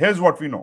Here's what we know.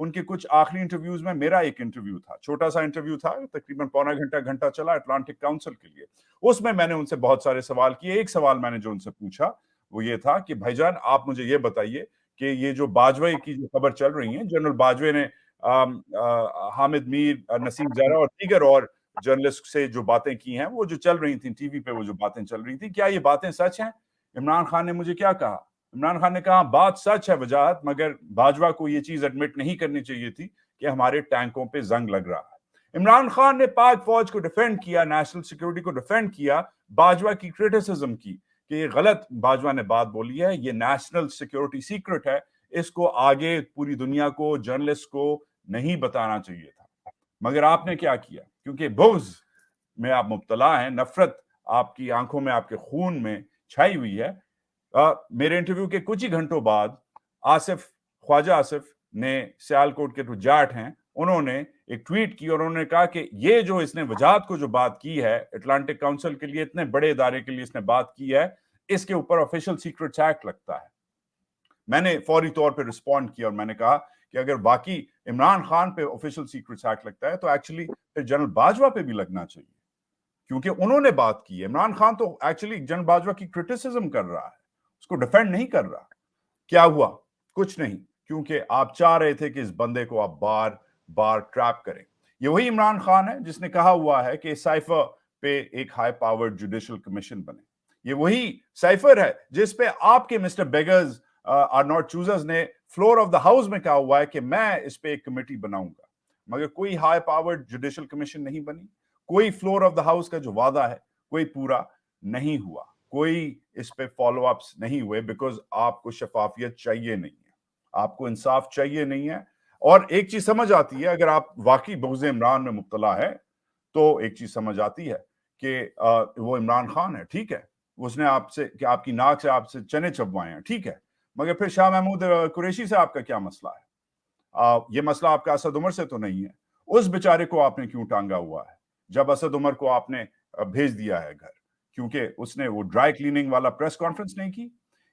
ان کے کچھ آخری انٹرویوز میں میرا ایک انٹرویو تھا, چھوٹا سا انٹرویو تھا, تقریباً پونا گھنٹہ چلا اٹلانٹک کاؤنسل کے لیے. اس میں نے ان سے بہت سارے سوال کیے. ایک سوال میں نے جو ان سے پوچھا وہ یہ تھا کہ بھائی جان آپ مجھے یہ بتائیے کہ یہ جو باجوہ کی جو خبر چل رہی ہے, جنرل باجوہ نے حامد میر, نسیم زہرا اور دیگر اور جرنلسٹ سے جو باتیں کی ہیں, وہ جو چل رہی تھیں ٹی وی پہ, وہ جو باتیں چل رہی تھیں, کیا یہ باتیں سچ ہیں؟ عمران خان نے مجھے کیا کہا؟ عمران خان نے کہا بات سچ ہے وجاہت, مگر باجوہ کو یہ چیز ایڈمٹ نہیں کرنی چاہیے تھی کہ ہمارے ٹینکوں پہ زنگ لگ رہا ہے. عمران خان نے پاک فوج کو ڈیفینڈ کیا, نیشنل سیکیورٹی کو ڈیفینڈ کیا, باجوہ کی کرٹیسزم کی کہ یہ غلط باجوہ نے بات بولی ہے, یہ نیشنل سیکیورٹی سیکرٹ ہے, اس کو آگے پوری دنیا کو, جرنلسٹ کو نہیں بتانا چاہیے تھا. مگر آپ نے کیا کیا؟ کیونکہ بغض میں آپ مبتلا ہیں, نفرت آپ کی آنکھوں میں, آپ کے خون میں چھائی ہوئی ہے. میرے انٹرویو کے کچھ ہی گھنٹوں بعد خواجہ آصف نے, سیالکوٹ کے جو جاٹ ہیں, انہوں نے ایک ٹویٹ کی اور انہوں نے کہا کہ یہ جو اس نے وجاہت کو جو بات کی ہے اٹلانٹک کاؤنسل کے لیے, اتنے بڑے ادارے کے لیے اس نے بات کی ہے, اس کے اوپر آفیشل سیکرٹس ایکٹ لگتا ہے. میں نے فوری طور پہ رسپونڈ کیا اور میں نے کہا کہ اگر باقی عمران خان پہ آفیشل سیکرٹس ایکٹ لگتا ہے تو ایکچولی پھر جنرل باجوہ پہ بھی لگنا چاہیے, کیونکہ انہوں نے بات کی ہے. عمران خان تو ایکچولی جنرل باجوہ کی کرٹیسزم کر رہا ہے, اس کو ڈیفینڈ نہیں کر رہا. کیا ہوا؟ کچھ نہیں, کیونکہ آپ چاہ رہے تھے کہ اس بندے کو آپ بار بار ٹریپ کریں. یہ وہی عمران خان ہے جس نے کہا ہوا ہے کہ سائفر پہ ایک ہائی پاورڈ جوڈیشل کمیشن بنے. یہ وہی سائفر ہے جس پہ آپ کے mister beggars are not choosers نے فلور آف دا ہاؤس میں کہا ہوا ہے کہ میں اس پہ ایک کمیٹی بناؤں گا, مگر کوئی ہائی پاورڈ جوڈیشل کمیشن نہیں بنی. کوئی فلور آف دا ہاؤس کا جو وعدہ ہے کوئی پورا نہیں ہوا, کوئی اس پہ فالو اپس نہیں ہوئے, بیکاز آپ کو شفافیت چاہیے نہیں ہے, آپ کو انصاف چاہیے نہیں ہے. اور ایک چیز سمجھ آتی ہے, اگر آپ واقعی بغض عمران میں مبتلا ہے تو ایک چیز سمجھ آتی ہے کہ وہ عمران خان ہے, ٹھیک ہے, اس نے آپ سے, کہ آپ کی ناک سے آپ سے چنے چبوائے ہیں, ٹھیک ہے, مگر پھر شاہ محمود قریشی سے آپ کا کیا مسئلہ ہے؟ یہ مسئلہ آپ کا اسد عمر سے تو نہیں ہے. اس بیچارے کو آپ نے کیوں ٹانگا ہوا ہے جب اسد عمر کو آپ نے بھیج دیا ہے گھر, کیونکہ اس نے وہ ڈرائی کلیننگ والا پریس کانفرنس نہیں کی؟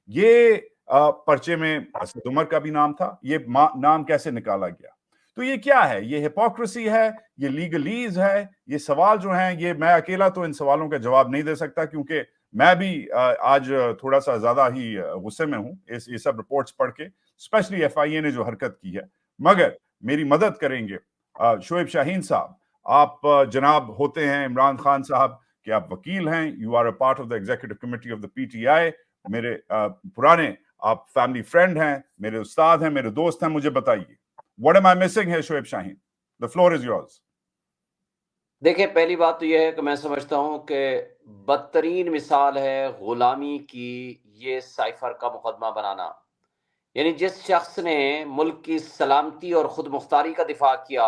یہ پرچے میں اسد عمر کا بھی نام تھا, یہ نام کیسے نکالا گیا؟ تو یہ کیا ہے؟ یہ ہپوکریسی ہے, یہ لیگلیز ہے. یہ سوال جو ہیں, یہ میں اکیلا تو ان سوالوں کا جواب نہیں دے سکتا, کیونکہ میں بھی آج تھوڑا سا زیادہ ہی غصے میں ہوں یہ سب رپورٹس پڑھ کے, اسپیشلی ایف آئی اے نے جو حرکت کی ہے. مگر میری مدد کریں گے شعیب شاہین صاحب. آپ جناب ہوتے ہیں عمران خان صاحب کہ آپ وکیل ہیں, you are a part of the executive committee of the P T I, میرے پرانے آپ فیملی فرینڈ ہیں, میرے استاد ہیں, میرے دوست ہیں. مجھے بتائیے واٹ ایم آئی مسنگ ہے Shoaib Shaheen? The floor is yours. دیکھیں, پہلی بات تو یہ ہے کہ میں سمجھتا ہوں کہ بدترین مثال ہے غلامی کی یہ سائفر کا مقدمہ بنانا. یعنی جس شخص نے ملک کی سلامتی اور خود مختاری کا دفاع کیا,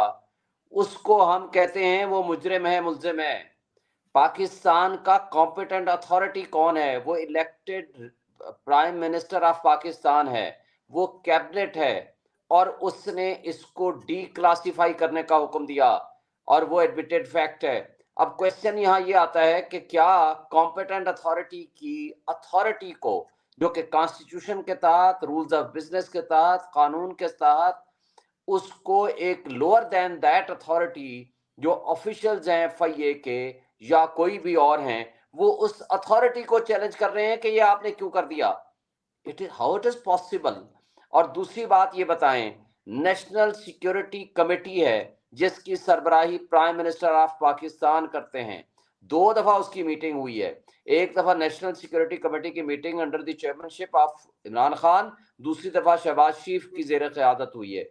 اس کو ہم کہتے ہیں وہ مجرم ہے, ملزم ہے. پاکستان کا کمپیٹنٹ اتھارٹی کون ہے؟ وہ elected prime minister of Pakistan ہے, وہ کیبنٹ ہے, اور اس نے اس کو ڈی کلاسیفائی کرنے کا حکم دیا, اور وہ ایڈمیٹڈ فیکٹ ہے. اب کویسچن یہاں یہ آتا ہے کہ کیا کمپیٹنٹ اتھارٹی کی اتھارٹی کو, جو کہ کانسٹیٹیوشن کے تحت, رولز آف بزنس کے تحت, قانون کے تحت, اس کو ایک لوور دین دیٹ اتھارٹی جو آفیشلز ہیں ایف آئی اے کے یا کوئی بھی اور ہیں, وہ اس اتھارٹی کو چیلنج کر رہے ہیں کہ یہ آپ نے کیوں کر دیا؟ How it is possible. اور دوسری بات یہ بتائیں, نیشنل سیکیورٹی کمیٹی ہے جس کی سربراہی پرائم منسٹر آف پاکستان کرتے ہیں. 2 دفعہ اس کی میٹنگ ہوئی ہے. ایک دفعہ نیشنل سیکیورٹی کمیٹی کی meeting under the chairman of Imran Khan, دوسری دفعہ شہباز شریف کی زیر قیادت ہوئی ہے.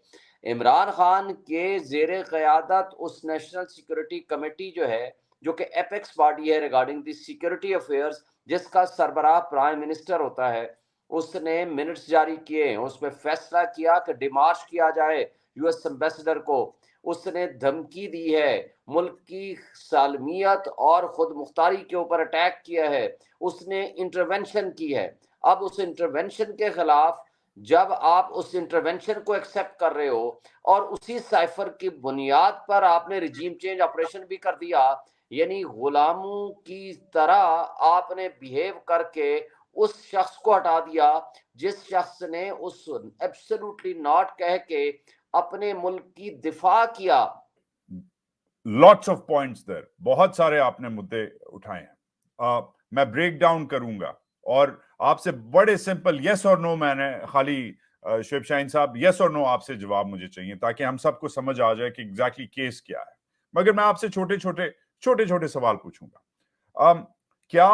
عمران خان کے زیر قیادت اس نیشنل سیکیورٹی کمیٹی جو ہے, جو کہ ایپیکس باڈی ہے ریگارڈنگ دی سیکیورٹی افیئرز, جس کا سربراہ پرائم منسٹر ہوتا ہے, اس نے منٹس جاری کیے. اس میں فیصلہ کیا کہ ڈیمارش کیا جائے یو ایس ایمبیسڈر کو. اس نے دھمکی دی ہے, ملک کی سالمیت اور خود مختاری کے اوپر اٹیک کیا ہے. اس نے انٹرونشن کی ہے. اب اس انٹرونشن کے خلاف جب آپ اس انٹرونشن کو ایکسیپٹ کر رہے ہو اور اسی سائفر کی بنیاد پر آپ نے رجیم چینج آپریشن بھی کر دیا, یعنی غلاموں کی طرح آپ نے بیہیو کر کے اس شخص کو ہٹا دیا جس شخص نے اس ایبسلیوٹلی ناٹ کہہ کے اپنے ملک کی دفاع کیا. lots of points there, بہت سارے آپ نے مدے اٹھائے ہیں. میں بریک ڈاؤن کروں گا اور آپ سے بڑے سمپل یس اور نو، میں نے خالی شعیب شاہین صاحب یس اور نو آپ سے جواب مجھے چاہیے تاکہ ہم سب کو سمجھ آ جائے کہ ایگزیکٹلی کیس کیا ہے. مگر میں آپ سے چھوٹے چھوٹے سوال پوچھوں گا. کیا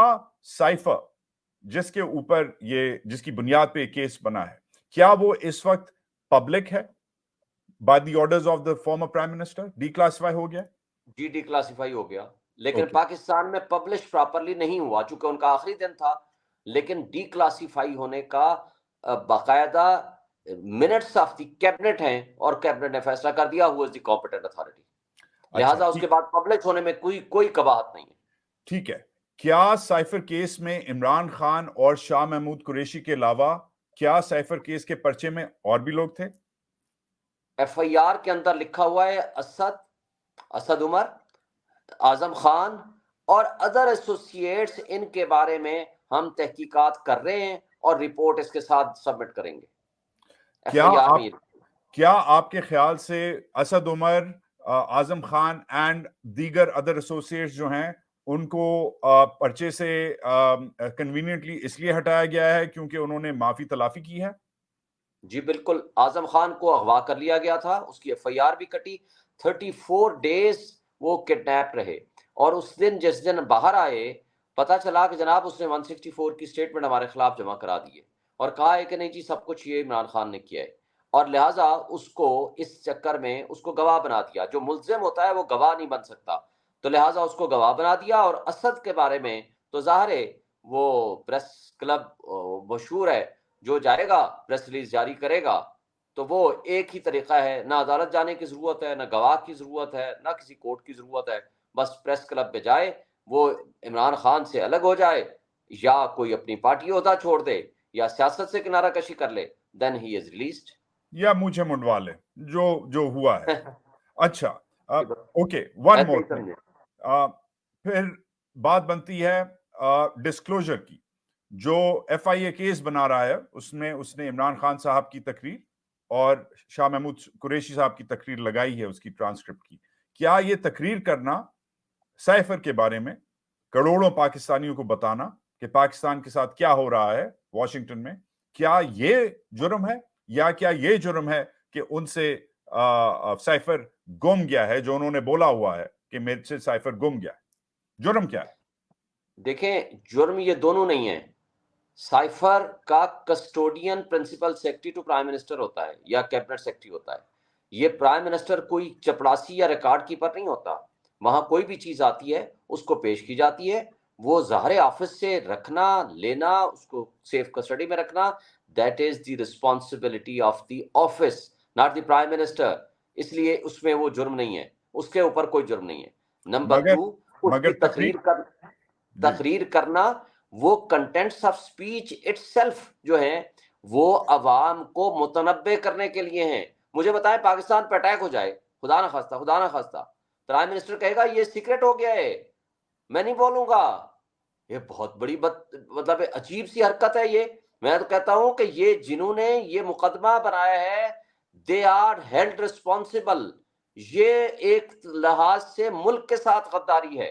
سائفر جس کے اوپر جس کی بنیاد پہ کیس بنا ہے، کیا وہ اس وقت پبلک ہے؟ By the orders of the former prime minister declassify ہو گیا؟ جی ڈی کلاسیفائی ہو گیا، لیکن Okay. پاکستان میں پبلش پراپرلی نہیں ہوا چونکہ ان کا آخری دن تھا. لیکن ڈی کلاسیفائی ہونے کا باقاعدہ منٹس آف دی کیبنٹ ہیں اور کیبنٹ نے فیصلہ کر دیا ہو از دی کمپیٹنٹ اتھارٹی. لہٰذا اس کے بعد پبلش ہونے میں کوئی قباحت نہیں ہے. ٹھیک ہے. کیا سائفر کیس میں عمران خان اور شاہ محمود قریشی کے علاوہ کیا سائفر کیس کے پرچے میں اور بھی لوگ تھے؟ ایف آئی آر کے اندر لکھا ہوا ہے اسد عمر، اعظم خان اور ادر ایسوسیٹس، ان کے بارے میں ہم تحقیقات کر رہے ہیں اور رپورٹ اس کے ساتھ سبمٹ کریں گے. ایف آئی آر میں کیا آپ کے خیال سے اسد عمر، اعظم خان اینڈ دیگر ادر ایسوسیٹس جو ہیں ان کو پرچے سے کنوینئنٹلی اس لیے ہٹایا گیا ہے کیونکہ انہوں نے معافی تلافی کی ہے؟ جی بالکل. اعظم خان کو اغوا کر لیا گیا تھا، اس کی ایف آئی آر بھی کٹی، 34 days وہ کڈنیپ رہے، اور اس دن جس دن باہر آئے پتا چلا کہ جناب اس نے 164 کی سٹیٹمنٹ ہمارے خلاف جمع کرا دی ہے اور کہا ہے کہ نہیں جی سب کچھ یہ عمران خان نے کیا ہے، اور لہٰذا اس کو اس چکر میں اس کو گواہ بنا دیا. جو ملزم ہوتا ہے وہ گواہ نہیں بن سکتا، تو لہٰذا اس کو گواہ بنا دیا. اور اسد کے بارے میں تو ظاہر ہے وہ پریس کلب مشہور ہے، جو جائے گا پریس ریلیز جاری کرے گا تو وہ ایک ہی طریقہ ہے، نہ عدالت جانے کی ضرورت ہے، نہ گواہ کی ضرورت ہے، نہ کسی کورٹ کی ضرورت ہے. بس پریس کلب پہ جائے، وہ عمران خان سے الگ ہو جائے یا کوئی اپنی پارٹی عہدہ چھوڑ دے یا سیاست سے کنارہ کشی کر لے، دین ہی از ریلیزڈ. یا مجھے منڈوا لے جو ہوا ہے. اچھا اوکے، ون مور تھنگ. پھر بات بنتی ہے ڈسکلوجر کی. جو ایف آئی اے کیس بنا رہا ہے اس میں اس نے عمران خان صاحب کی تقریر اور شاہ محمود قریشی صاحب کی تقریر لگائی ہے اس کی ٹرانسکرپٹ کی. کیا یہ تقریر کرنا سائفر کے بارے میں کروڑوں پاکستانیوں کو بتانا کہ پاکستان کے ساتھ کیا ہو رہا ہے واشنگٹن میں، کیا یہ جرم ہے یا کیا یہ جرم ہے کہ ان سے سائفر گم گیا ہے، جو انہوں نے بولا ہوا ہے کہ میرے سے سائفر گم گیا ہے؟ جرم کیا ہے؟ دیکھیں جرم یہ دونوں نہیں ہیں. سائفر کا custodian principal secretary to prime minister ہوتا ہے یا کیبنٹ سیکرٹری ہوتا ہے. یہ پرائم منسٹر کوئی چپڑاسی یا ریکارڈ کیپر نہیں ہوتا. وہاں کوئی بھی چیز آتی ہے اس کو پیش کی جاتی ہے، وہ ظاہر آفس سے رکھنا، لینا، اس کو سیف کسٹڈی میں رکھنا، that is the responsibility of the office, not the prime minister. اس لیے اس میں وہ جرم نہیں ہے، اس کے اوپر کوئی جرم نہیں ہے. نمبر 2، اس کی تقریر کرنا، وہ contents of speech it self جو ہیں وہ عوام کو متنبع کرنے کے لیے ہیں. مجھے بتائیں پاکستان پہ اٹیک ہو جائے، خدا نہ خواستہ، پرائم منسٹر کہے گا یہ سیکرٹ ہو گیا ہے، میں نہیں بولوں گا. یہ بہت بڑی مطلب عجیب سی حرکت ہے. یہ میں تو کہتا ہوں کہ یہ جنہوں نے یہ مقدمہ بنایا ہے دے آر ہیلڈ ریسپانسبل. یہ ایک لحاظ سے ملک کے ساتھ غداری ہے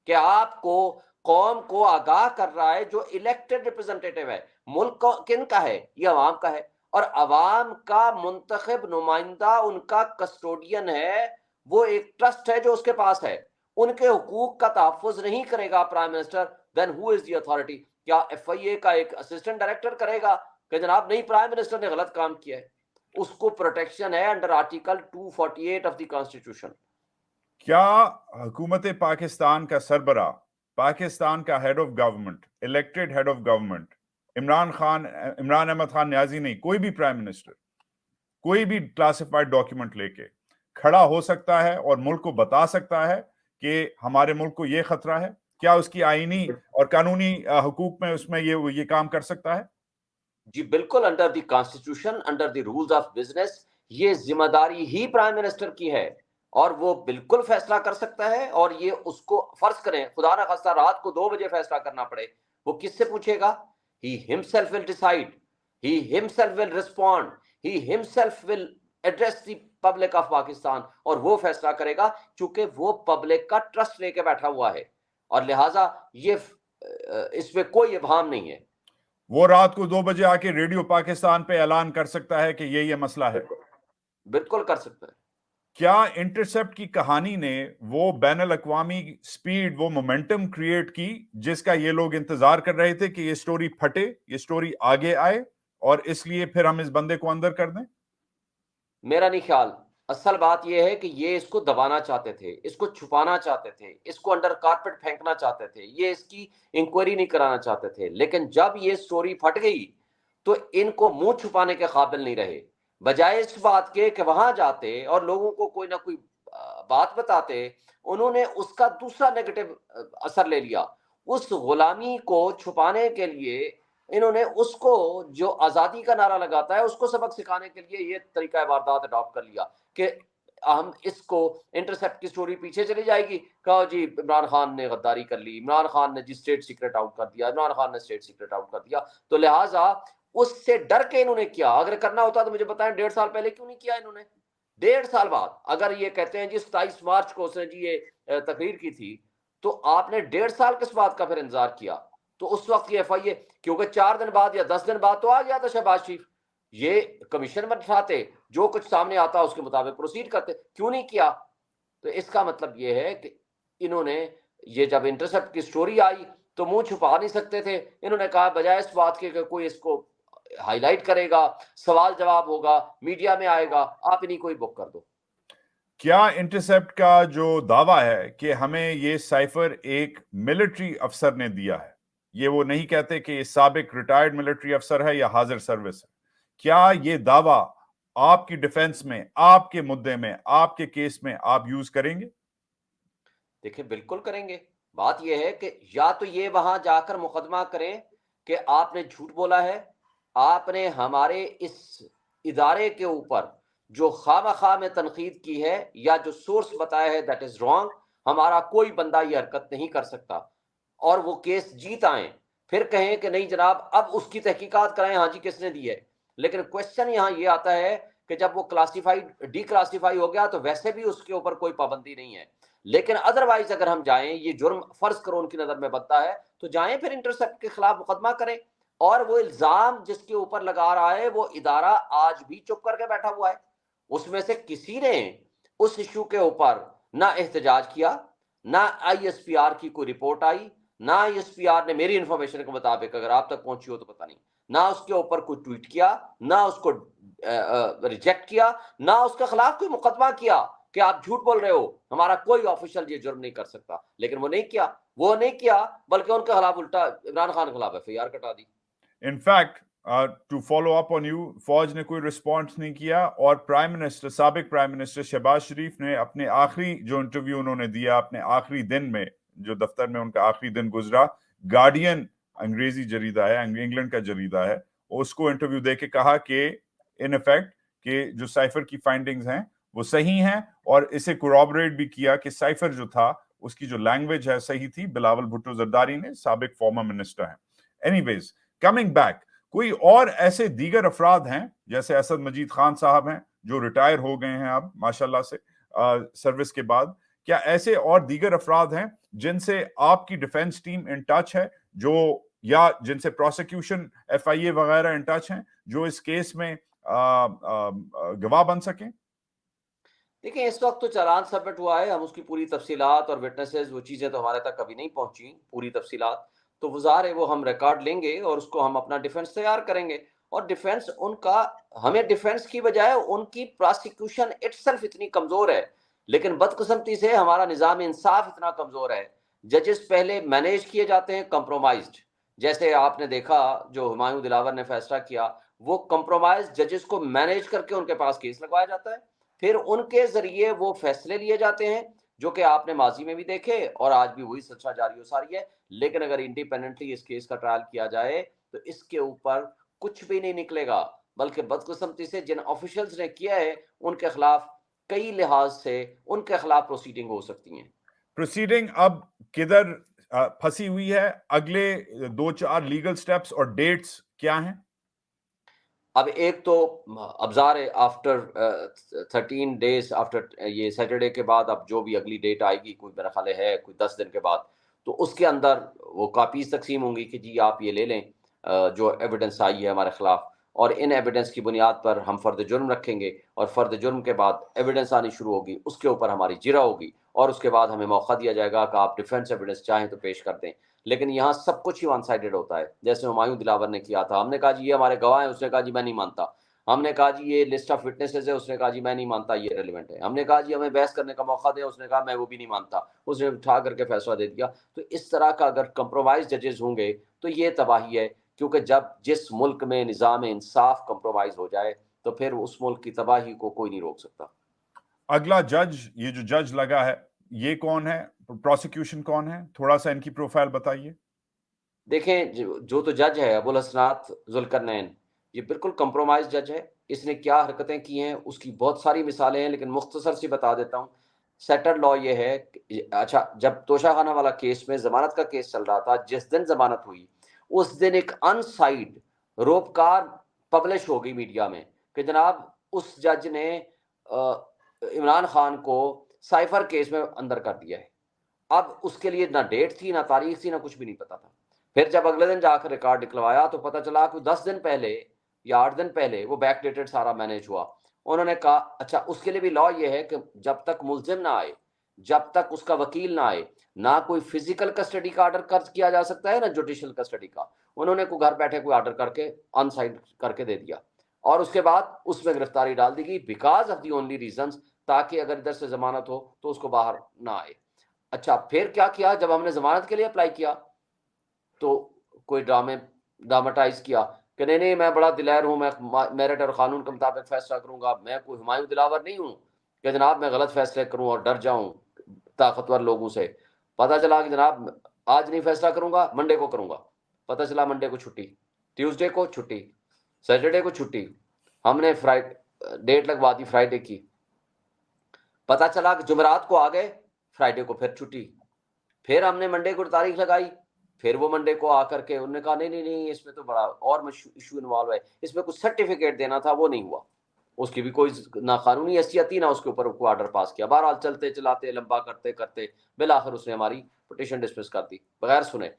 کہ آپ کو قوم کو آگاہ کر رہا ہے جو الیکٹڈ ریپرزنٹیٹیو ہے. ملک کن کا ہے؟ یہ عوام کا ہے، اور عوام کا منتخب نمائندہ ان کا کسٹوڈین ہے. وہ ایک ٹرسٹ ہے جو اس کے پاس ہے، ان کے حقوق کا تحفظ نہیں کرے گا prime minister, then who is the authority? کیا ایف آئی اے کا ایک اسسٹنٹ ڈائریکٹر کرے گا کہ جناب نہیں پرائم منسٹر نے غلط کام کیا ہے؟ اس کو پروٹیکشن ہے under article 248 of the constitution. کیا حکومت پاکستان کا سربراہ، پاکستان کا head of government, elected head of government, Imran Ahmad Khan Niazi نہیں، کوئی بھی پرائم منسٹر کوئی بھی کلاسیفائڈ ڈاکیومنٹ لے کے کھڑا ہو سکتا ہے اور ملک کو بتا سکتا ہے کہ ہمارے ملک کو یہ خطرہ ہے؟ کیا اس کی آئینی اور قانونی حقوق میں اس میں یہ کام کر سکتا ہے؟ جی بالکل، under the constitution, under the rules of business, یہ ذمہ داری ہی پرائم منسٹر کی ہے اور وہ بالکل فیصلہ کر سکتا ہے. اور یہ اس کو فرض کریں خدا نہ خواستہ رات کو 2 بجے فیصلہ کرنا پڑے، وہ کس سے پوچھے گا؟ He himself will decide, he himself will respond, he himself will address the public of Pakistan, اور وہ فیصلہ کرے گا چونکہ وہ پبلک کا ٹرسٹ لے کے بیٹھا ہوا ہے, اور لہٰذا یہ اس میں کوئی ابہام نہیں ہے. وہ رات کو 2 بجے آ کے ریڈیو پاکستان پہ اعلان کر سکتا ہے کہ یہ مسئلہ ہے. بالکل کر سکتا ہے. کیا انٹرسیپٹ کی کہانی نے وہ بین الاقوامی سپیڈ, وہ مومنٹم کریٹ کی جس کا یہ لوگ انتظار کر رہے تھے کہ یہ سٹوری پھٹے, یہ سٹوری آگے آئے, اور اس لیے پھر ہم اس بندے کو اندر کر دیں؟ میرا نہیں خیال. اصل بات یہ ہے کہ یہ اس کو دبانا چاہتے تھے, اس کو چھپانا چاہتے تھے, اس کو انڈر کارپٹ پھینکنا چاہتے تھے, یہ اس کی انکوائری نہیں کرانا چاہتے تھے. لیکن جب یہ سٹوری پھٹ گئی تو ان کو منہ چھپانے کے قابل نہیں رہے. بجائے اس بات کے کہ وہاں جاتے اور لوگوں کو کوئی نہ کوئی بات بتاتے, انہوں نے اس کا دوسرا نیگیٹو اثر لے لیا. اس غلامی کو چھپانے کے لیے انہوں نے اس کو جو آزادی کا نعرہ لگاتا ہے اس کو سبق سکھانے کے لیے یہ طریقہ واردات اڈاپٹ کر لیا کہ ہم اس کو انٹرسیپٹ کی سٹوری پیچھے چلی جائے گی, کہا جی عمران خان نے غداری کر لی, عمران خان نے جی اسٹیٹ سیکرٹ آؤٹ کر دیا, عمران خان نے اسٹیٹ سیکرٹ آؤٹ کر دیا. تو لہٰذا اس سے ڈر کے انہوں نے کیا. اگر کرنا ہوتا تو مجھے بتائیں 1.5 سال پہلے کیوں نہیں کیا انہوں نے؟ 1.5 سال بعد اگر یہ کہتے ہیں جی 27 مارچ کو اس نے جی یہ تقریر کی تھی, تو آپ نے 1.5 سال کس بات کا پھر انتظار کیا؟ تو اس وقت یہ ایف آئی اے, کیونکہ 4 دن بعد یا 10 دن بعد تو آ گیا تھا شہباز شریف, یہ کمیشن میں اٹھاتے, جو کچھ سامنے آتا اس کے مطابق پروسیڈ کرتے, کیوں نہیں کیا؟ تو اس کا مطلب یہ ہے کہ انہوں نے یہ جب انٹرسیپٹ کی سٹوری آئی تو منہ چھپا نہیں سکتے تھے. انہوں نے کہا بجائے اس بات کے کہ کوئی اس کو ہائی لائٹ کرے گا, سوال جواب ہوگا, میڈیا میں آئے گا, آپ انہیں کوئی بک کر دو. کیا انٹرسیپٹ کا جو دعویٰ ہے کہ ہمیں یہ سائفر ایک ملٹری افسر نے دیا ہے, یہ وہ نہیں کہتے کہ یہ سابق ریٹائرڈ ملٹری افسر ہے یا حاضر سروس ہے, کیا یہ دعویٰ آپ کی ڈیفنس میں, آپ کے مدعے میں, آپ کے کیس میں آپ یوز کریں گے؟ دیکھیں بالکل کریں گے. بات یہ ہے کہ یا تو یہ وہاں جا کر مقدمہ کریں کہ آپ نے جھوٹ بولا ہے, آپ نے ہمارے اس ادارے کے اوپر جو خواہ میں تنقید کی ہے یا جو سورس بتایا ہے دیٹ از رانگ, ہمارا کوئی بندہ یہ حرکت نہیں کر سکتا, اور وہ کیس جیت آئیں. پھر کہیں کہ نہیں جناب اب اس کی تحقیقات کرائیں, ہاں جی کس نے دی ہے. لیکن کوشچن یہاں یہ آتا ہے کہ جب وہ ڈی کلاسیفائی ہو گیا تو ویسے بھی اس کے اوپر کوئی پابندی نہیں ہے. لیکن ادروائز اگر ہم جائیں, یہ جرم فرض کرو ان کی نظر میں بنتا ہے, تو جائیں پھر انٹرسیپٹ کے خلاف مقدمہ کریں. اور وہ الزام جس کے اوپر لگا رہا ہے وہ ادارہ آج بھی چپ کر کے بیٹھا ہوا ہے. اس میں سے کسی نے اس ایشو کے اوپر نہ احتجاج کیا, نہ آئی ایس پی آر کی کوئی رپورٹ آئی, نہ آئی ایس پی آر نے میری انفارمیشن کے مطابق, اگر آپ تک پہنچی ہو تو پتہ نہیں, نہ اس کے اوپر کوئی ٹویٹ کیا, نہ اس کو ریجیکٹ کیا, نہ اس کے خلاف کوئی مقدمہ کیا کہ آپ جھوٹ بول رہے ہو, ہمارا کوئی آفیشل یہ جرم نہیں کر سکتا. لیکن وہ نہیں کیا بلکہ ان کے خلاف الٹا عمران خان کے خلاف ایف آئی آر کٹا دی. In fact to follow up on you, فوج نے کوئی رسپانس نہیں کیا, اور سابق پرائم منسٹر شہباز شریف نے اپنے آخری جو انٹرویو انہوں نے دیا اپنے آخری دن میں, جو دفتر میں ان کا آخری دن گزرا, گارڈین انگریزی جریدہ ہے, انگلینڈ کا جریدہ ہے, اس کو انٹرویو دے کے کہا کہ ان افیکٹ کہ جو سائفر کی فائنڈنگز ہیں وہ صحیح ہیں, اور اسے کوروبریٹ بھی کیا کہ سائفر جو تھا اس کی جو لینگویج ہے صحیح تھی. بلاول بھٹو زرداری نے, سابق فارمر منسٹر ہیں. اینی ویز, کمنگ بیک, کوئی اور ایسے دیگر افراد ہیں جیسے اسد مجید خان صاحب ہیں جو ریٹائر ہو گئے ہیں اب ماشاءاللہ سے سروس کے بعد, کیا ایسے اور دیگر افراد ہیں جن سے آپ کی ڈیفنس ٹیم ان ٹچ ہے, جو یا جن سے پروسیکیوشن ایف آئی اے وغیرہ ان ٹچ ہیں, جو اس کیس میں گواہ بن سکیں؟ دیکھیں اس وقت تو چالان سبمٹ ہوا ہے, ہم اس کی پوری تفصیلات اور وٹنسز وہ چیزیں تو ہمارے تک کبھی نہیں پہنچی پوری تفصیلات, تو وزار ہے وہ ہم ریکارڈ لیں گے اور اس کو ہم اپنا ڈیفنس تیار کریں گے. اور ڈیفنس ان کا, ہمیں ڈیفنس کی بجائے ان کی پراسیکیوشن اٹ سیلف اتنی کمزور ہے, لیکن بدقسمتی سے ہمارا نظام انصاف اتنا کمزور ہے. ججز پہلے مینیج کیے جاتے ہیں کمپرومائزڈ, جیسے آپ نے دیکھا جو ہمایوں دلاور نے فیصلہ کیا, وہ کمپرومائز ججز کو مینیج کر کے ان کے پاس کیس لگوایا جاتا ہے, پھر ان کے ذریعے وہ فیصلے لیے جاتے ہیں جو کہ آپ نے ماضی میں بھی دیکھے اور آج بھی وہی سلسلہ جاری و ساری ہے. لیکن اگر انڈیپینڈنٹلی اس کیس کا ٹرائل کیا جائے تو اس کے اوپر کچھ بھی نہیں نکلے گا, بلکہ بدقسمتی سے جن آفیشلز نے کیا ہے ان کے خلاف کئی لحاظ سے ان کے خلاف پروسیڈنگ ہو سکتی ہیں. پروسیڈنگ اب کدھر پھنسی ہوئی ہے؟ اگلے 2-4 لیگل سٹیپس اور ڈیٹس کیا ہیں؟ اب ایک تو ابزار آفٹر 13 days آفٹر یہ سیٹرڈے کے بعد اب جو بھی اگلی ڈیٹ آئے گی کوئی میرا خیال ہے کوئی 10 دن کے بعد، تو اس کے اندر وہ کاپیز تقسیم ہوں گی کہ جی آپ یہ لے لیں جو ایویڈنس آئی ہے ہمارے خلاف، اور ان ایویڈنس کی بنیاد پر ہم فرد جرم رکھیں گے، اور فرد جرم کے بعد ایویڈنس آنی شروع ہوگی، اس کے اوپر ہماری جرا ہوگی، اور اس کے بعد ہمیں موقع دیا جائے گا کہ آپ ڈیفینس ایویڈنس چاہیں تو پیش کر دیں۔ لیکن یہاں سب کچھ ہی ون سائیڈڈ ہوتا ہے، جیسے ہمایوں دلاور نے کیا تھا، ہم نے کہا جی یہ ہمارے گواہ ہیں، اس نے کہا جی میں نہیں مانتا، ہم نے کہا جی یہ لسٹ آف وٹنسز ہے، اس نے کہا جی میں نہیں مانتا یہ ریلیونٹ ہے، ہم نے کہا جی ہمیں بحث کرنے کا موقع دیں، اس نے کہا میں وہ بھی نہیں مانتا، اس نے اٹھا کر کے فیصلہ دے دیا۔ تو اس طرح کا اگر کمپرومائز ججز ہوں گے تو یہ تباہی ہے، کیونکہ جس ملک میں نظام انصاف کمپرومائز ہو جائے تو پھر اس ملک کی تباہی کو کوئی نہیں روک سکتا۔ اگلا جج، یہ جو جج لگا ہے یہ کون ہے؟ پروسیکیوشن کون ہے؟ تھوڑا سا ان کی پروفائل بتائیے۔ دیکھیں جو تو جج ہے ابو الحسنات ذوالقرنین، یہ بالکل کمپرومائز جج ہے۔ اس نے کیا حرکتیں کی ہیں اس کی بہت ساری مثالیں ہیں، لیکن مختصر سی بتا دیتا ہوں۔ سیٹر لا یہ ہے اچھا جب توشہ خانہ والا کیس میں ضمانت کا کیس چل رہا تھا، جس دن ضمانت ہوئی اس دن ایک ان سائڈ روپکار پبلش ہو گئی میڈیا میں کہ جناب اس جج نے عمران خان کو سائفر کیس میں اندر کر دیا ہے۔ اب اس کے لیے نہ ڈیٹ تھی، نہ تاریخ تھی، نہ کچھ بھی نہیں پتا تھا۔ پھر جب اگلے دن جا کر ریکارڈ نکلوایا تو پتہ چلا کہ 10 دن پہلے یا 8 دن پہلے وہ بیک ڈیٹڈ سارا مینیج ہوا۔ انہوں نے کہا اچھا اس کے لیے بھی لا یہ ہے کہ جب تک ملزم نہ آئے، جب تک اس کا وکیل نہ آئے، نہ کوئی فزیکل کسٹڈی کا آرڈر کیا جا سکتا ہے، نہ جوڈیشل کسٹڈی کا۔ انہوں نے کوئی گھر بیٹھے کوئی آرڈر کر کے آن سائڈ کر کے دے دیا، اور اس کے بعد اس میں گرفتاری ڈال دی گئی because of the only reasons, تاکہ اگر ادھر سے ضمانت ہو تو اس کو باہر نہ آئے۔ اچھا پھر کیا کیا، جب ہم نے ضمانت کے لیے اپلائی کیا تو کوئی ڈراماٹائز کیا کہ نہیں میں بڑا دلیر ہوں، میں میرٹ اور قانون کے مطابق فیصلہ کروں گا، میں کوئی ہمایوں دلاور نہیں ہوں کہ جناب میں غلط فیصلے کروں اور ڈر جاؤں طاقتور لوگوں سے۔ پتہ چلا کہ جناب آج نہیں فیصلہ کروں گا، منڈے کو کروں گا۔ پتہ چلا منڈے کو چھٹی، ٹیوزڈے کو چھٹی، سیٹرڈے کو چھٹی، ہم نے ڈیٹ لگوا دی فرائیڈے کی۔ پتہ چلا کہ جمعرات کو آ گئے، فرائیڈے کو پھر چھٹی، پھر ہم نے منڈے کو تاریخ لگائی، پھر وہ منڈے کو آ کر کے انہوں نے کہا نہیں اس میں تو بڑا اور ایشو انوالو ہے، اس میں کچھ سرٹیفکیٹ دینا تھا وہ نہیں ہوا، اس کی بھی کوئی نہ قانونی حیثیت تھی نہ اس کے اوپر کوئی آرڈر پاس کیا۔ بہرحال چلتے چلاتے لمبا کرتے کرتے بالآخر اس نے ہماری پٹیشن ڈسمس کر دی بغیر سنے،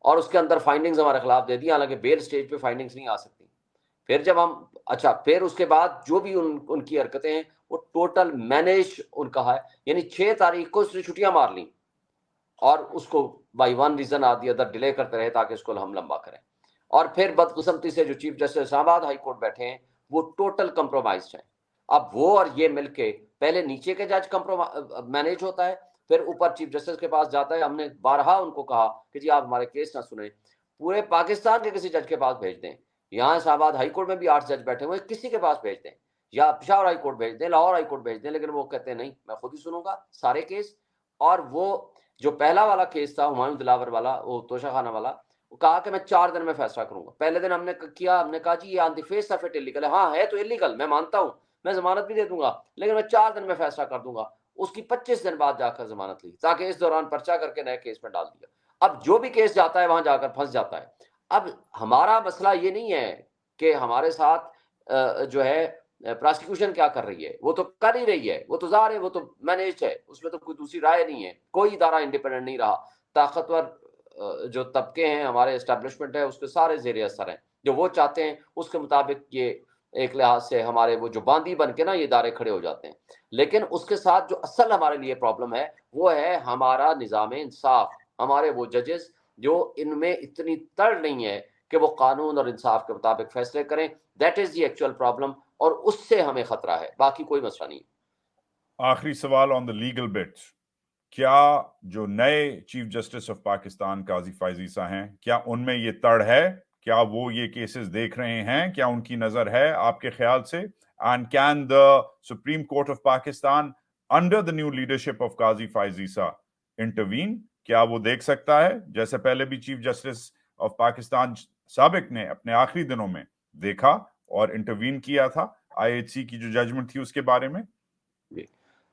اور اس کے اندر فائنڈنگز ہمارے خلاف دے دی، حالانکہ بیل سٹیج پہ فائنڈنگز نہیں آ سکتی۔ پھر جب ہم پھر اس کے بعد جو بھی ان کی حرکتیں ہیں وہ ٹوٹل مینیج ان کا ہے، یعنی 6 تاریخ کو اس نے چھٹیاں مار لیں اور اس کو by one reason or the other delay کرتے رہے تاکہ اس کو ہم لمبا کریں۔ اور پھر بدقسمتی سے جو چیف جسٹس اسلام آباد ہائی کورٹ بیٹھے ہیں وہ ٹوٹل کمپرومائزڈ ہیں۔ اب وہ اور یہ مل کے پہلے نیچے کے جج مینیج ہوتا ہے، پھر اوپر چیف جسٹس کے پاس جاتا ہے۔ ہم نے بارہا ان کو کہا کہ جی آپ ہمارے کیس نہ سنیں، پورے پاکستان کے کسی جج کے پاس بھیج دیں، یہاں اسلام آباد ہائی کورٹ میں بھی 8 جج بیٹھے ہوئے، کسی کے پاس بھیج دیں، یا پشاور ہائی کورٹ بھیج دیں، لاہور ہائی کورٹ بھیج دیں، لیکن وہ کہتے ہیں نہیں میں خود ہی سنوں گا سارے کیس۔ اور وہ جو پہلا والا کیس تھا ہمایوں دلاور والا، وہ توشہ خانہ والا، وہ کہا کہ میں 4 دن میں فیصلہ کروں گا۔ پہلے دن ہم نے کہا جی یہ on the face of it illegal ہے، ہاں ہے تو اللیگل، میں مانتا ہوں، میں ضمانت بھی دے دوں گا، لیکن میں 4 دن میں فیصلہ کر دوں گا۔ اس کی 25 دن بعد جا کر ضمانت لی، تاکہ اس دوران پرچہ کر کے نئے کیس میں ڈال دیا۔ اب جو بھی کیس جاتا ہے وہاں جا کر پھنس جاتا ہے۔ اب ہمارا مسئلہ یہ نہیں ہے کہ ہمارے ساتھ جو ہے پراسیکیوشن کیا کر رہی ہے، وہ تو کر ہی رہی ہے، وہ تو ظاہر ہے، وہ تو مینیج ہے، اس میں تو کوئی دوسری رائے نہیں ہے، کوئی ادارہ انڈیپینڈنٹ نہیں رہا۔ طاقتور جو طبقے ہیں ہمارے اسٹیبلشمنٹ ہے اس کے سارے زیر اثر ہیں، جو وہ چاہتے ہیں اس کے مطابق یہ ایک لحاظ سے ہمارے وہ جو باندی بن کے نا یہ ادارے کھڑے ہو جاتے ہیں۔ لیکن اس کے ساتھ جو اصل ہمارے لیے پرابلم ہے وہ ہے ہمارا نظام انصاف، ہمارے وہ ججز جو ان میں اتنی تڑ نہیں ہے کہ وہ قانون اور انصاف کے مطابق فیصلے کریں۔ That is the actual problem, اور اس سے ہمیں خطرہ ہے، باقی کوئی مسئلہ نہیں۔ آخری سوال آن دا لیگل بٹ، کیا جو نئے چیف جسٹس آف پاکستان قاضی فائز عیسیٰ ہیں، کیا ان میں یہ تڑ ہے؟ کیا وہ یہ کیسز دیکھ رہے ہیں؟ کیا ان کی نظر ہے آپ کے خیال سے؟ And can the supreme court of Pakistan under the new leadership of Qazi Faez Isa intervene? کیا وہ دیکھ سکتا ہے جیسے پہلے بھی چیف جسٹس آف پاکستان سابق نے اپنے آخری دنوں میں دیکھا اور انٹروین کیا تھا IHC کی جو ججمنٹ تھی اس کے بارے میں؟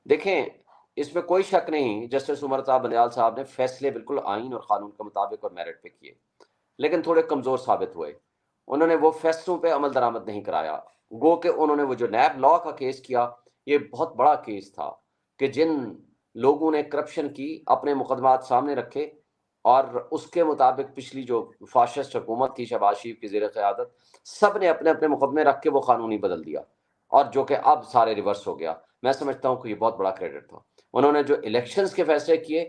دیکھیں اس میں کوئی شک نہیں، جسٹس عمر صاحب بندیال صاحب نے فیصلے بالکل آئین اور قانون کے مطابق اور میرٹ پہ کیے، لیکن تھوڑے کمزور ثابت ہوئے۔ انہوں نے وہ فیصلوں پہ عمل درآمد نہیں کرایا. گو کہ انہوں نے وہ جو نیب لا کا کیس کیا، یہ بہت بڑا کیس تھا کہ جن لوگوں نے کرپشن کی اپنے مقدمات سامنے رکھے، اور اس کے مطابق پچھلی جو فاشسٹ حکومت تھی شہباز شریف کی زیر قیادت، سب نے اپنے اپنے مقدمے رکھ کے وہ قانونی بدل دیا، اور جو کہ اب سارے ریورس ہو گیا. میں سمجھتا ہوں کہ یہ بہت بڑا کریڈٹ تھا. انہوں نے جو الیکشنز کے فیصلے کیے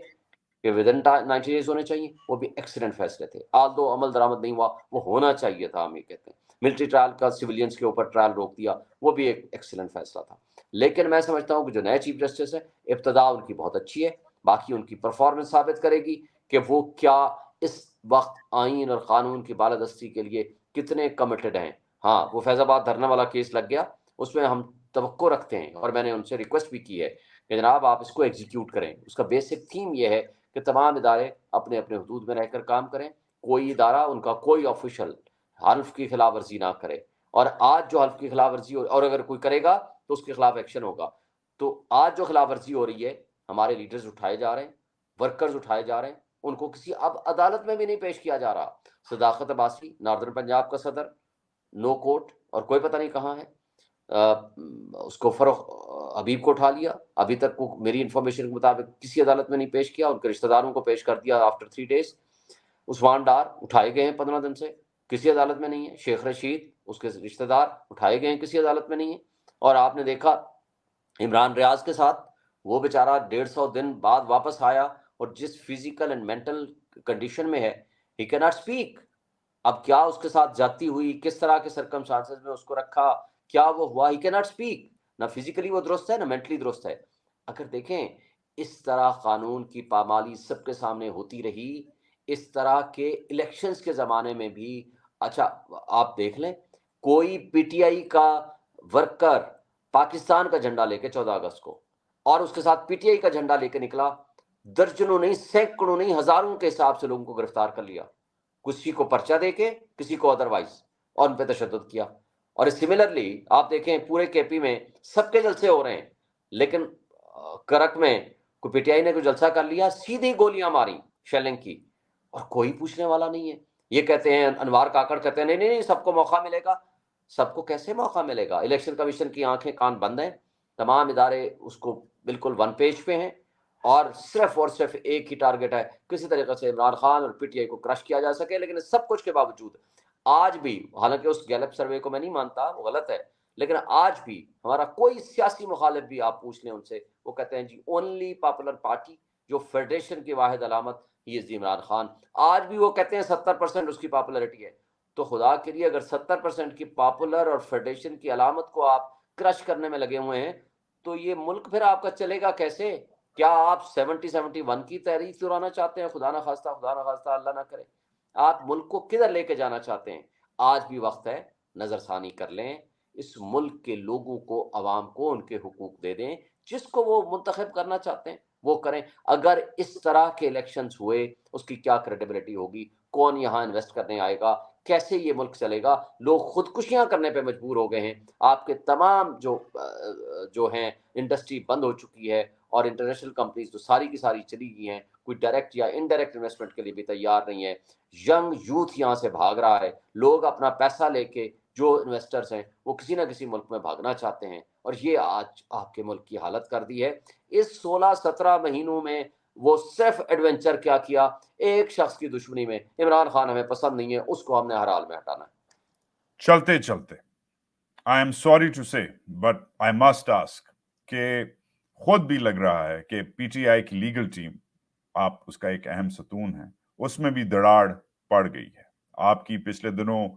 کہ ودن 90 ڈیز ہونے چاہیے، وہ بھی ایکسیلنٹ فیصلے تھے. آلدو عمل درآمد نہیں ہوا، وہ ہونا چاہیے تھا. ہم یہ کہتے ہیں ملٹری ٹرائل کا سویلینز کے اوپر ٹرائل روک دیا، وہ بھی ایک ایکسیلنٹ فیصلہ تھا. لیکن میں سمجھتا ہوں کہ جو نئے چیف جسٹس ہے، ابتدا ان کی بہت اچھی ہے، باقی ان کی پرفارمنس ثابت کرے گی کہ وہ کیا اس وقت آئین اور قانون کی بالادستی کے لیے کتنے کمیٹڈ ہیں. ہاں، وہ فیض آباد دھرنا والا کیس لگ گیا، اس میں ہم توقع رکھتے ہیں، اور میں نے ان سے ریکویسٹ بھی کی ہے کہ جناب آپ اس کو ایگزیکیوٹ کریں. اس کا بیسک تھیم یہ ہے کہ تمام ادارے اپنے اپنے حدود میں رہ کر کام کریں، کوئی ادارہ ان کا کوئی آفیشل حلف کی خلاف ورزی نہ کرے. اور آج جو حلف کی خلاف ورزی ہو، اور اگر کوئی کرے گا تو اس کے خلاف ایکشن ہوگا. تو آج جو خلاف ورزی ہو رہی ہے، ہمارے لیڈرز اٹھائے جا رہے ہیں، ورکرز اٹھائے جا رہے ہیں، ان کو کسی اب عدالت میں بھی نہیں پیش کیا جا رہا. صداقت عباسی ناردرن پنجاب کا صدر، نو کورٹ، اور کوئی پتہ نہیں کہاں ہے. اس کو فروخ حبیب کو اٹھا لیا، ابھی تک کو میری انفارمیشن کے مطابق کسی عدالت میں نہیں پیش کیا. ان کے رشتہ داروں کو پیش کر دیا آفٹر 3 days. عثمان ڈار اٹھائے گئے ہیں 15 دن سے، کسی عدالت میں نہیں ہے. شیخ رشید اس کے رشتہ دار اٹھائے گئے ہیں، کسی عدالت میں نہیں ہے. اور آپ نے دیکھا عمران ریاض کے ساتھ، وہ بیچارہ 150 دن بعد واپس آیا، اور جس فزیکل اینڈ مینٹل کنڈیشن میں ہے، ہی کی ناٹ اسپیک. اب کیا اس کے ساتھ جاتی ہوئی، کس طرح کے سرکمسٹانسز میں اس کو رکھا، کیا وہ ہوا، ہی کی ناٹ اسپیک. نہ فزیکلی وہ درست ہے، نہ مینٹلی درست ہے. اگر دیکھیں اس طرح قانون کی پامالی سب کے سامنے ہوتی رہی، اس طرح کے الیکشنز کے زمانے میں بھی. اچھا آپ دیکھ لیں، کوئی پی ٹی آئی کا ورکر پاکستان کا جھنڈا لے کے 14 اگست کو، اور اس کے ساتھ پی ٹی آئی کا جھنڈا لے کے نکلا، درجنوں نہیں، سینکڑوں نہیں، ہزاروں کے حساب سے لوگوں کو گرفتار کر لیا، کسی کو پرچہ دے کے، کسی کو ادروائز، اور ان پہ تشدد کیا. اور سملرلی آپ دیکھیں پورے کے پی میں سب کے جلسے ہو رہے ہیں، لیکن کرک میں کوئی پی ٹی آئی نے کوئی جلسہ کر لیا، سیدھی گولیاں ماری شیلنگ کی، اور کوئی پوچھنے والا نہیں ہے. یہ کہتے ہیں انوار کاکڑ کہتے ہیں نہیں نہیں نہیں، سب کو موقع ملے گا. سب کو کیسے موقع ملے گا؟ الیکشن کمیشن کی آنکھیں کان بند ہیں، تمام ادارے اس کو بالکل ون پیج پہ ہیں، اور صرف ایک ہی ٹارگٹ ہے، کسی طریقے سے عمران خان اور پی ٹی آئی کو کرش کیا جا سکے. لیکن اس سب کچھ کے باوجود آج بھی، حالانکہ اس گیلپ سروے کو میں نہیں مانتا، وہ غلط ہے، لیکن آج بھی ہمارا کوئی سیاسی مخالف بھی آپ پوچھ لیں ان سے، وہ کہتے ہیں جی اونلی پاپولر پارٹی، جو فیڈریشن کی واحد علامت ہی از عمران خان. آج بھی وہ کہتے ہیں 70% اس کی پاپولرٹی ہے. تو خدا کے لیے اگر 70% کی پاپولر اور فیڈریشن کی علامت کو آپ کرش کرنے میں لگے ہوئے ہیں، تو یہ ملک پھر آپ کا چلے گا کیسے؟ کیا آپ 71 کی تحریک دہرانا چاہتے ہیں؟ خدا نہ خواستہ اللہ نہ کرے. آپ ملک کو کدھر لے کے جانا چاہتے ہیں؟ آج بھی وقت ہے، نظر ثانی کر لیں، اس ملک کے لوگوں کو، عوام کو ان کے حقوق دے دیں، جس کو وہ منتخب کرنا چاہتے ہیں وہ کریں. اگر اس طرح کے الیکشنز ہوئے، اس کی کیا کریڈیبلٹی ہوگی؟ کون یہاں انویسٹ کرنے آئے گا؟ کیسے یہ ملک چلے گا؟ لوگ خودکشیاں کرنے پہ مجبور ہو گئے ہیں. آپ کے تمام جو ہیں انڈسٹری بند ہو چکی ہے، اور انٹرنیشنل کمپنیز تو ساری کی ساری چلی گئی ہیں، کوئی ڈائریکٹ یا انڈائریکٹ انویسٹمنٹ کے لیے بھی تیار نہیں ہے. ینگ یوتھ یہاں سے بھاگ رہا ہے. لوگ اپنا پیسہ لے کے، جو انویسٹرز ہیں وہ کسی نہ کسی ملک میں بھاگنا چاہتے ہیں، اور یہ آج آپ کے ملک کی حالت کر دی ہے. اس 16-17 مہینوں میں وہ صرف ایڈونچر کیا ایک شخص کی دشمنی میں. عمران خان ہمیں پسند نہیں ہے، اس کو ہم نے ہر حال میں ہٹانا ہے. چلتے چلتے آئی ایم سوری ٹو سے بٹ آئی مسٹ آسک کہ خود بھی لگ رہا ہے کہ پی ٹی آئی کی لیگل ٹیم، آپ اس کا ایک اہم ستون ہیں، اس میں بھی دراڑ پڑ گئی ہے. آپ کی پچھلے دنوں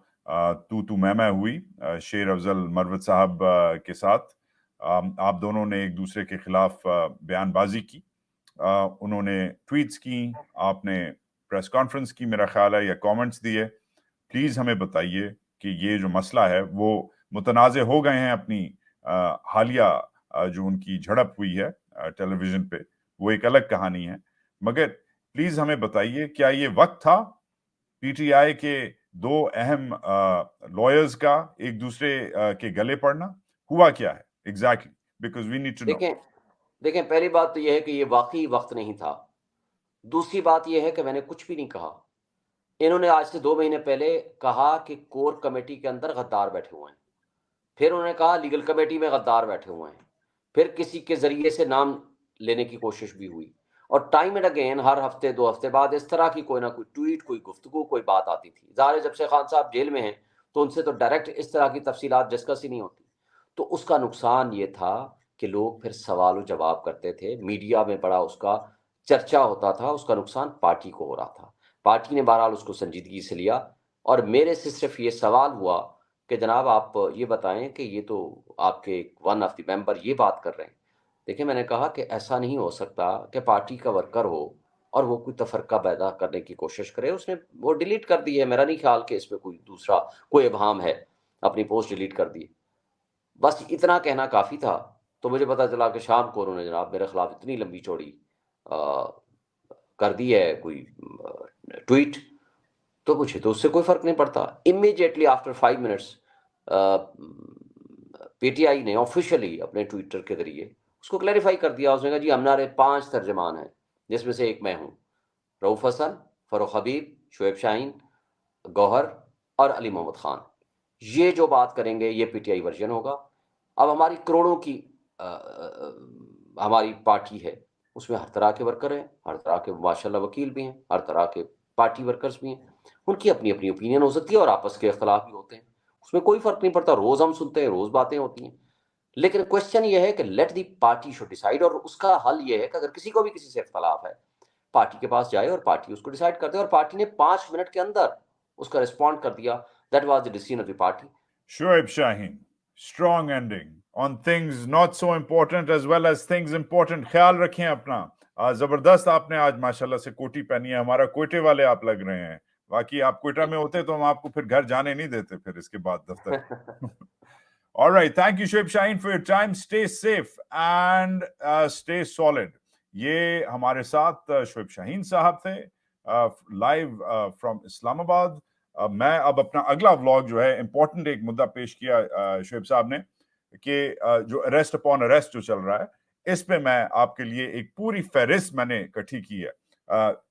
تو میں ہوئی شیر افضل مروت صاحب کے ساتھ. آپ دونوں نے ایک دوسرے کے خلاف بیان بازی کی، انہوں نے ٹویٹس کی، آپ نے پریس کانفرنس کی میرا خیال ہے، یا کامنٹس دیے. پلیز ہمیں بتائیے کہ یہ جو مسئلہ ہے وہ متنازع ہو گئے ہیں اپنی حالیہ جو ان کی جھڑپ ہوئی ہے ٹیلی ویژن پہ، وہ ایک الگ کہانی ہے. مگر پلیز ہمیں بتائیے، کیا یہ وقت تھا پی ٹی آئی کے دو اہم لائرز کا ایک دوسرے کے گلے پڑنا؟ ہوا کیا ہے exactly? Because we need to know. دیکھیں پہلی بات تو یہ ہے کہ یہ واقعی وقت نہیں تھا. دوسری بات یہ ہے کہ میں نے کچھ بھی نہیں کہا. انہوں نے آج سے 2 مہینے پہلے کہا کہ کور کمیٹی کے اندر غدار بیٹھے ہوئے ہیں، پھر انہوں نے کہا لیگل کمیٹی میں غدار بیٹھے ہوئے ہیں، پھر کسی کے ذریعے سے نام لینے کی کوشش بھی ہوئی، اور ٹائم اینڈ اگین ہر ہفتے 2 ہفتے بعد اس طرح کی کوئی نہ کوئی ٹویٹ، کوئی گفتگو، کوئی بات آتی تھی۔ ظاہر ہے جب سے خان صاحب جیل میں ہیں تو ان سے تو ڈائریکٹ اس طرح کی تفصیلات ڈسکس ہی نہیں ہوتی۔ تو اس کا نقصان یہ تھا کہ لوگ پھر سوال و جواب کرتے تھے، میڈیا میں بڑا اس کا چرچا ہوتا تھا، اس کا نقصان پارٹی کو ہو رہا تھا۔ پارٹی نے بہرحال اس کو سنجیدگی سے لیا، اور میرے سے صرف یہ سوال ہوا کہ جناب آپ یہ بتائیں کہ یہ تو آپ کے ون آف دی ممبر یہ بات کر رہے ہیں۔ دیکھیں میں نے کہا کہ ایسا نہیں ہو سکتا کہ پارٹی کا ورکر ہو اور وہ کوئی تفرقہ پیدا کرنے کی کوشش کرے۔ اس نے وہ ڈیلیٹ کر دی ہے، میرا نہیں خیال کہ اس پہ کوئی دوسرا کوئی ابہام ہے، اپنی پوسٹ ڈیلیٹ کر دی۔ بس اتنا کہنا کافی تھا۔ تو مجھے پتا چلا کہ شام کو انہوں نے جناب میرے خلاف اتنی لمبی چوڑی کر دی ہے کوئی ٹویٹ، تو مجھے تو اس سے کوئی فرق نہیں پڑتا۔ امیڈیٹلی آفٹر 5 منٹس پی ٹی آئی نے آفیشلی اپنے ٹویٹر کے ذریعے اس کو کلیریفائی کر دیا۔ اس نے کہا جی ہمارے 5 ترجمان ہیں، جس میں سے ایک میں ہوں، رؤف حسن، فروخ حبیب، شعیب شاہین، گوہر اور علی محمد خان۔ یہ جو بات کریں گے یہ پی ٹی آئی ورژن ہوگا۔ اب ہماری کروڑوں کی ہماری پارٹی ہے، اس میں ہر طرح کے ورکر ہیں، ہر طرح کے ماشاءاللہ وکیل بھی ہیں، ہر طرح کے پارٹی ورکرز بھی ہیں، ان کی اپنی اپنی اوپینین ہو سکتی ہے اور آپس کے اختلاف بھی ہوتے ہیں، اس میں کوئی فرق نہیں پڑتا۔ روز ہم سنتے ہیں، روز باتیں ہوتی ہیں، لیکن کوشچن یہ ہے کہ let the party should decide, اور اس کا حل یہ ہے کہ اگر کسی کو بھی کسی سے اختلاف ہے پارٹی کے پاس جائے اور پارٹی اس کو ڈیسائیڈ کر دے، اور پارٹی نے 5 منٹ کے اندر اس کا رسپونڈ کر دیا۔ That was the decision of the party. Shoaib Shaheen, strong ending on things not so important as well as things important. خیال رکھیں اپنا۔ زبردست آپ نے آج ماشاءاللہ سے کوٹی پہنی ہے، ہمارا کوئٹے والے آپ لگ رہے ہیں۔ باقی آپ کوئٹہ میں ہوتے تو ہم آپ کو پھر گھر جانے نہیں دیتے پھر اس کے بعد دفتر۔ All right, thank you Shoaib Shaheen for your time. Stay safe and stay solid. یہ ہمارے ساتھ شعیب شاہین صاحب تھے لائیو فرام اسلام آباد۔ میں اب اپنا اگلا ولاگ جو ہے امپورٹنٹ ایک مدعا پیش کیا شعیب صاحب نے کہ جو اریسٹ اپون اریسٹ جو چل رہا ہے، اس پہ میں آپ کے لیے ایک پوری فہرست میں نے اکٹھی کی ہے۔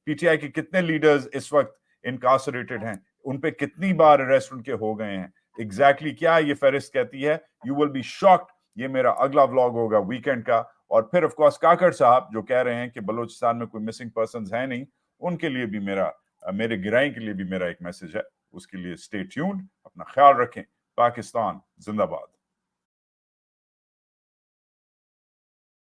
پی ٹی آئی کے کتنے لیڈرز اس وقت انکارسریٹڈ ہیں، ان پہ کتنی بار اریسٹ ان کے ہو گئے ہیں، ایگزیکٹلی کیا یہ فہرست کہتی ہے، یو ول بی شاکڈ۔ یہ میرا اگلا ولاگ ہوگا ویکینڈ کا۔ اور پھر آف کورس کاکڑ صاحب جو کہہ رہے ہیں کہ بلوچستان میں کوئی مسنگ پرسنز ہیں نہیں، ان کے لیے بھی میرے گرائیں کے لیے بھی میرا ایک میسج ہے، اس کے لیے اسٹے ٹیونڈ، اپنا خیال رکھیں۔ پاکستان زندہ باد۔